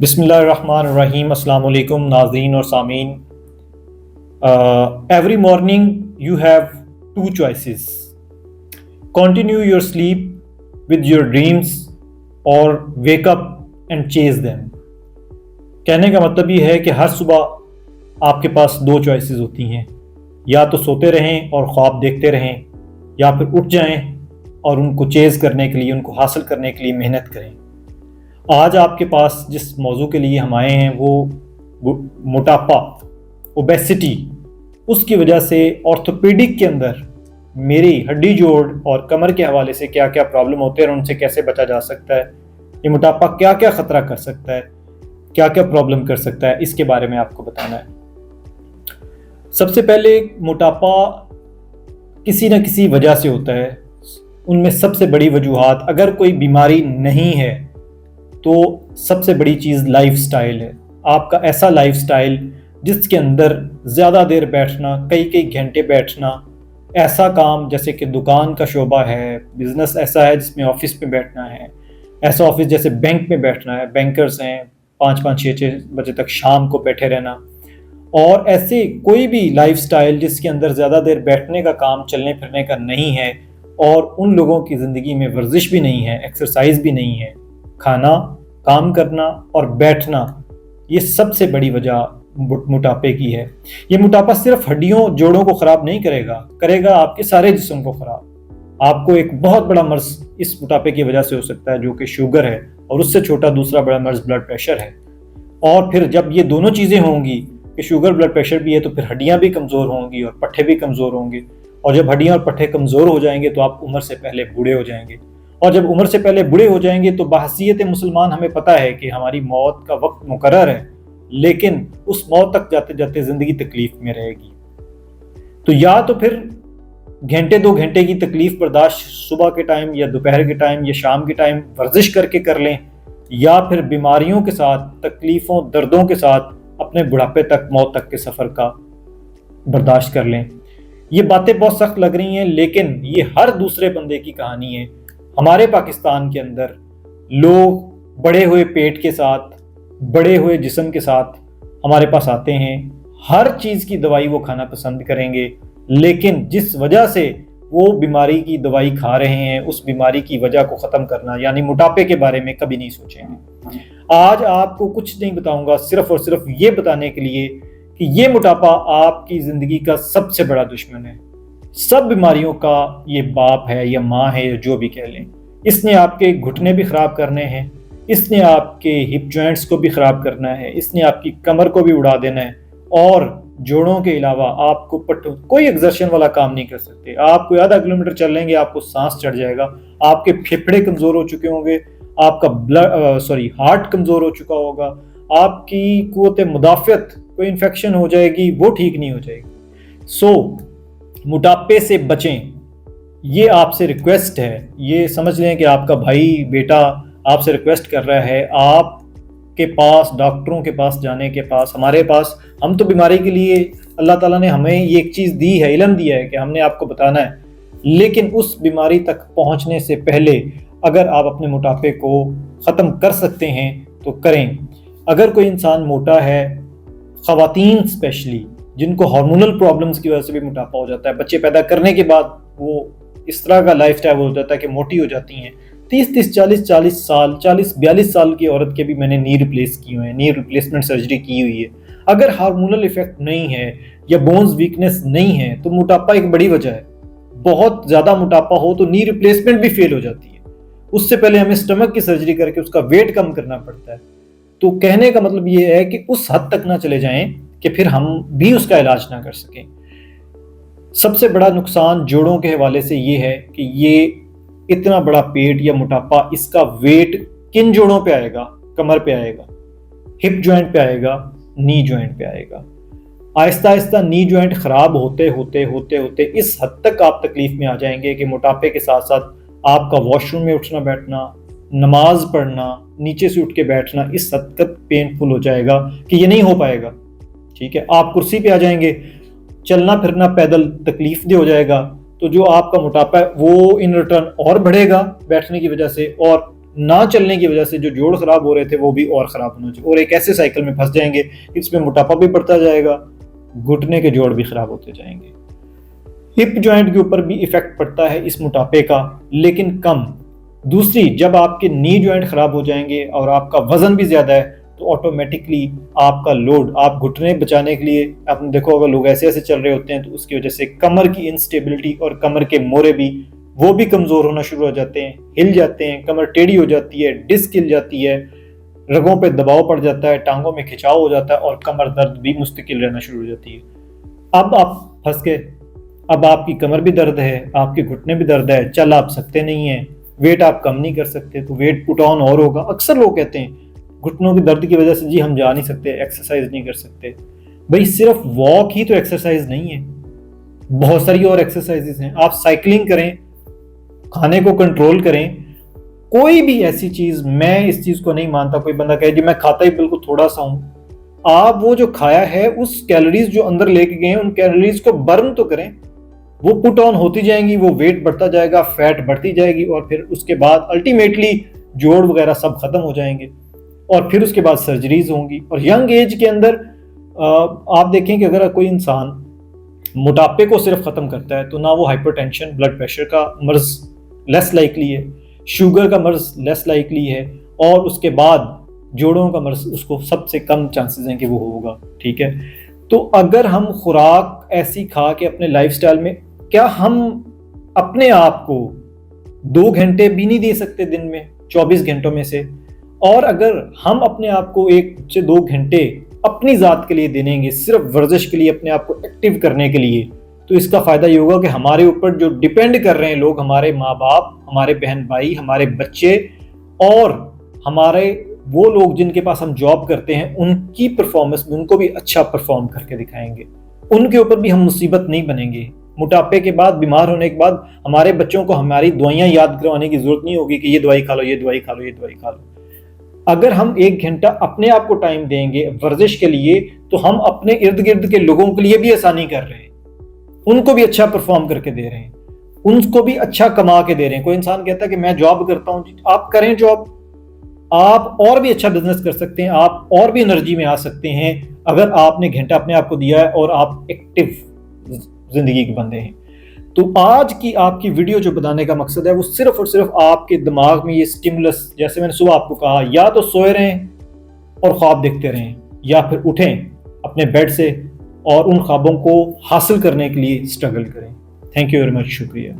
بسم اللہ الرحمن الرحیم۔ السلام علیکم ناظرین اور سامعین۔ Every morning you have two choices: continue your sleep with your dreams اور ویک اپ اینڈ چیز دیم۔ کہنے کا مطلب یہ ہے کہ ہر صبح آپ کے پاس دو چوائسیز ہوتی ہیں، یا تو سوتے رہیں اور خواب دیکھتے رہیں، یا پھر اٹھ جائیں اور ان کو چیز کرنے کے لیے، ان کو حاصل کرنے کے لیے محنت کریں۔ آج آپ کے پاس جس موضوع کے لیے ہم آئے ہیں وہ موٹاپا، اوبیسٹی، اس کی وجہ سے آرتھوپیڈک کے اندر میری ہڈی جوڑ اور کمر کے حوالے سے کیا کیا پرابلم ہوتے ہیں اور ان سے کیسے بچا جا سکتا ہے، یہ موٹاپا کیا کیا خطرہ کر سکتا ہے، کیا کیا پرابلم کر سکتا ہے، اس کے بارے میں آپ کو بتانا ہے۔ سب سے پہلے موٹاپا کسی نہ کسی وجہ سے ہوتا ہے۔ ان میں سب سے بڑی وجوہات، اگر کوئی بیماری نہیں ہے تو سب سے بڑی چیز لائف سٹائل ہے۔ آپ کا ایسا لائف سٹائل جس کے اندر زیادہ دیر بیٹھنا، کئی گھنٹے بیٹھنا، ایسا کام جیسے کہ دکان کا شعبہ ہے، بزنس ایسا ہے جس میں آفس میں بیٹھنا ہے، ایسا آفس جیسے بینک میں بیٹھنا ہے، بینکرز ہیں 5-6 بجے تک شام کو بیٹھے رہنا، اور ایسے کوئی بھی لائف سٹائل جس کے اندر زیادہ دیر بیٹھنے کا کام، چلنے پھرنے کا نہیں ہے، اور ان لوگوں کی زندگی میں ورزش بھی نہیں ہے، ایکسرسائز بھی نہیں ہے، کھانا، کام کرنا اور بیٹھنا، یہ سب سے بڑی وجہ موٹاپے کی ہے۔ یہ موٹاپا صرف ہڈیوں جوڑوں کو خراب نہیں کرے گا آپ کے سارے جسم کو خراب۔ آپ کو ایک بہت بڑا مرض اس موٹاپے کی وجہ سے ہو سکتا ہے جو کہ شوگر ہے، اور اس سے چھوٹا دوسرا بڑا مرض بلڈ پریشر ہے۔ اور پھر جب یہ دونوں چیزیں ہوں گی کہ شوگر بلڈ پریشر بھی ہے، تو پھر ہڈیاں بھی کمزور ہوں گی اور پٹھے بھی کمزور ہوں گے، اور جب ہڈیاں اور پٹھے کمزور ہو جائیں گے تو آپ عمر سے پہلے بوڑھے ہو جائیں گے، اور جب عمر سے پہلے بوڑھے ہو جائیں گے تو بحیثیت مسلمان ہمیں پتہ ہے کہ ہماری موت کا وقت مقرر ہے، لیکن اس موت تک جاتے جاتے زندگی تکلیف میں رہے گی۔ تو یا تو پھر گھنٹے 2 گھنٹے کی تکلیف برداشت صبح کے ٹائم یا دوپہر کے ٹائم یا شام کے ٹائم ورزش کر کے کر لیں، یا پھر بیماریوں کے ساتھ، تکلیفوں، دردوں کے ساتھ اپنے بڑھاپے تک، موت تک کے سفر کا برداشت کر لیں۔ یہ باتیں بہت سخت لگ رہی ہیں، لیکن یہ ہر دوسرے بندے کی کہانی ہے۔ ہمارے پاکستان کے اندر لوگ بڑے ہوئے پیٹ کے ساتھ، بڑے ہوئے جسم کے ساتھ ہمارے پاس آتے ہیں، ہر چیز کی دوائی وہ کھانا پسند کریں گے، لیکن جس وجہ سے وہ بیماری کی دوائی کھا رہے ہیں، اس بیماری کی وجہ کو ختم کرنا، یعنی موٹاپے کے بارے میں کبھی نہیں سوچیں گے۔ آج آپ کو کچھ نہیں بتاؤں گا، صرف اور صرف یہ بتانے کے لیے کہ یہ موٹاپا آپ کی زندگی کا سب سے بڑا دشمن ہے، سب بیماریوں کا یہ باپ ہے یا ماں ہے یا جو بھی کہہ لیں۔ اس نے آپ کے گھٹنے بھی خراب کرنے ہیں، اس نے آپ کے ہپ جوائنٹس کو بھی خراب کرنا ہے، اس نے آپ کی کمر کو بھی اڑا دینا ہے، اور جوڑوں کے علاوہ آپ کو کوئی ایگزرشن والا کام نہیں کر سکتے۔ آپ کو آدھا کلومیٹر چل لیں گے، آپ کو سانس چڑھ جائے گا، آپ کے پھیپھڑے کمزور ہو چکے ہوں گے، آپ کا ہارٹ کمزور ہو چکا ہوگا، آپ کی قوت مدافعت، کوئی انفیکشن ہو جائے گی، وہ ٹھیک نہیں ہو جائے گی۔ موٹاپے سے بچیں، یہ آپ سے ریکویسٹ ہے۔ یہ سمجھ لیں کہ آپ کا بھائی، بیٹا آپ سے ریکویسٹ کر رہا ہے۔ آپ کے پاس، ڈاکٹروں کے پاس جانے کے پاس، ہمارے پاس، ہم تو بیماری کے لیے اللہ تعالیٰ نے ہمیں یہ ایک چیز دی ہے، علم دیا ہے کہ ہم نے آپ کو بتانا ہے، لیکن اس بیماری تک پہنچنے سے پہلے اگر آپ اپنے موٹاپے کو ختم کر سکتے ہیں تو کریں۔ اگر کوئی انسان موٹا ہے، خواتین اسپیشلی جن کو ہارمونل پرابلمز کی وجہ سے بھی موٹاپا ہو جاتا ہے، بچے پیدا کرنے کے بعد وہ اس طرح کا لائف سٹائل ہو جاتا ہے کہ موٹی ہو جاتی ہیں۔ 30-40 سال، 40-42 سال کی عورت کے بھی میں نے نی ریپلیس کی ہوئے ہیں، نی ریپلیسمنٹ سرجری کی ہوئی ہے۔ اگر ہارمونل ایفیکٹ نہیں ہے یا بونز ویکنس نہیں ہے تو موٹاپا ایک بڑی وجہ ہے۔ بہت زیادہ موٹاپا ہو تو نی ریپلیسمنٹ بھی فیل ہو جاتی ہے، اس سے پہلے ہمیں سٹمک کی سرجری کر کے اس کا ویٹ کم کرنا پڑتا ہے۔ تو کہنے کا مطلب یہ ہے کہ اس حد تک نہ چلے جائیں کہ پھر ہم بھی اس کا علاج نہ کر سکیں۔ سب سے بڑا نقصان جوڑوں کے حوالے سے یہ ہے کہ یہ اتنا بڑا پیٹ یا موٹاپا، اس کا ویٹ کن جوڑوں پہ آئے گا؟ کمر پہ آئے گا، ہپ جوائنٹ پہ آئے گا، نی جوائنٹ پہ آئے گا۔ آہستہ آہستہ نی جوائنٹ خراب ہوتے ہوتے اس حد تک آپ تکلیف میں آ جائیں گے کہ موٹاپے کے ساتھ ساتھ آپ کا واش روم میں اٹھنا بیٹھنا، نماز پڑھنا، نیچے سے اٹھ کے بیٹھنا اس حد تک پینفل ہو جائے گا کہ یہ نہیں ہو پائے گا۔ ٹھیک ہے، آپ کرسی پہ آ جائیں گے، چلنا پھرنا پیدل تکلیف دہ ہو جائے گا، تو جو آپ کا موٹاپا ہے وہ ان ریٹرن اور بڑھے گا بیٹھنے کی وجہ سے، اور نہ چلنے کی وجہ سے جو جوڑ خراب ہو رہے تھے وہ بھی اور خراب ہونا چاہیے، اور ایک ایسے سائیکل میں پھنس جائیں گے اس میں موٹاپا بھی بڑھتا جائے گا، گھٹنے کے جوڑ بھی خراب ہوتے جائیں گے۔ ہپ جوائنٹ کے اوپر بھی ایفیکٹ پڑتا ہے اس موٹاپے کا، لیکن کم۔ دوسری، جب آپ کے نی جوائنٹ خراب ہو جائیں گے اور آپ کا وزن بھی زیادہ ہے تو آٹومیٹکلی آپ کا لوڈ، آپ گھٹنے بچانے کے لیے آپ نے دیکھو اگر لوگ ایسے چل رہے ہوتے ہیں تو اس کی وجہ سے کمر کی انسٹیبلٹی اور کمر کے مورے بھی وہ بھی کمزور ہونا شروع ہو جاتے ہیں، ہل جاتے ہیں، کمر ٹیڑھی ہو جاتی ہے، ڈسک ہل جاتی ہے، رگوں پہ دباؤ پڑ جاتا ہے، ٹانگوں میں کھچاؤ ہو جاتا ہے اور کمر درد بھی مستقل رہنا شروع ہو جاتی ہے۔ اب آپ پھنس گئے، اب آپ کی کمر بھی درد ہے، آپ کے گھٹنے بھی درد ہے، چل آپ سکتے نہیں ہیں، ویٹ آپ کم نہیں کر سکتے تو ویٹ پٹ آن اور ہوگا۔ اکثر لوگ کہتے ہیں گھٹنوں کی درد کی وجہ سے جی ہم جا نہیں سکتے، ایکسرسائز نہیں کر سکتے۔ بھئی صرف واک ہی تو ایکسرسائز نہیں ہے، بہت ساری اور ایکسرسائزز ہیں۔ آپ سائیکلنگ کریں، کھانے کو کنٹرول کریں، کوئی بھی ایسی چیز، میں اس چیز کو نہیں مانتا کوئی بندہ کہے جی میں کھاتا ہی بالکل تھوڑا سا ہوں، آپ وہ جو کھایا ہے اس کیلوریز جو اندر لے کے گئے ہیں ان کیلوریز کو برن تو کریں، وہ پٹ آن ہوتی جائیں گی، وہ ویٹ بڑھتا جائے گا، فیٹ بڑھتی جائے گی، اور پھر اس کے بعد الٹیمیٹلی جوڑ وغیرہ سب ختم ہو جائیں گے، اور پھر اس کے بعد سرجریز ہوں گی۔ اور ینگ ایج کے اندر آپ دیکھیں کہ اگر کوئی انسان موٹاپے کو صرف ختم کرتا ہے تو نہ وہ ہائپر ٹینشن، بلڈ پریشر کا مرض لیس لائکلی ہے، شوگر کا مرض لیس لائکلی ہے، اور اس کے بعد جوڑوں کا مرض اس کو سب سے کم چانسز ہیں کہ وہ ہوگا، ٹھیک ہے۔ تو اگر ہم خوراک ایسی کھا کے اپنے لائف سٹائل میں، کیا ہم اپنے آپ کو 2 گھنٹے بھی نہیں دے سکتے دن میں 24 گھنٹوں میں سے؟ اور اگر ہم اپنے آپ کو 1 سے 2 گھنٹے اپنی ذات کے لیے دیں گے، صرف ورزش کے لیے، اپنے آپ کو ایکٹیو کرنے کے لیے، تو اس کا فائدہ یہ ہوگا کہ ہمارے اوپر جو ڈیپینڈ کر رہے ہیں لوگ، ہمارے ماں باپ، ہمارے بہن بھائی، ہمارے بچے، اور ہمارے وہ لوگ جن کے پاس ہم جاب کرتے ہیں، ان کی پرفارمنس میں ان کو بھی اچھا پرفارم کر کے دکھائیں گے، ان کے اوپر بھی ہم مصیبت نہیں بنیں گے۔ موٹاپے کے بعد، بیمار ہونے کے بعد ہمارے بچوں کو ہماری دوائیاں یاد کروانے کی ضرورت نہیں ہوگی کہ یہ دوائی کھا لو، یہ دوائی کھا لو، یہ دوائی کھا لو۔ اگر ہم 1 گھنٹہ اپنے آپ کو ٹائم دیں گے ورزش کے لیے تو ہم اپنے ارد گرد کے لوگوں کے لیے بھی آسانی کر رہے ہیں، ان کو بھی اچھا پرفارم کر کے دے رہے ہیں، ان کو بھی اچھا کما کے دے رہے ہیں۔ کوئی انسان کہتا ہے کہ میں جاب کرتا ہوں، آپ کریں جاب، آپ اور بھی اچھا بزنس کر سکتے ہیں، آپ اور بھی انرجی میں آ سکتے ہیں اگر آپ نے گھنٹہ اپنے آپ کو دیا ہے اور آپ ایکٹیو زندگی کے بندے ہیں۔ تو آج کی آپ کی ویڈیو جو بتانے کا مقصد ہے وہ صرف اور صرف آپ کے دماغ میں یہ سٹیمولس، جیسے میں نے صبح آپ کو کہا، یا تو سوئے رہیں اور خواب دیکھتے رہیں، یا پھر اٹھیں اپنے بیڈ سے اور ان خوابوں کو حاصل کرنے کے لیے اسٹرگل کریں۔ تھینک یو ویری مچ، شکریہ۔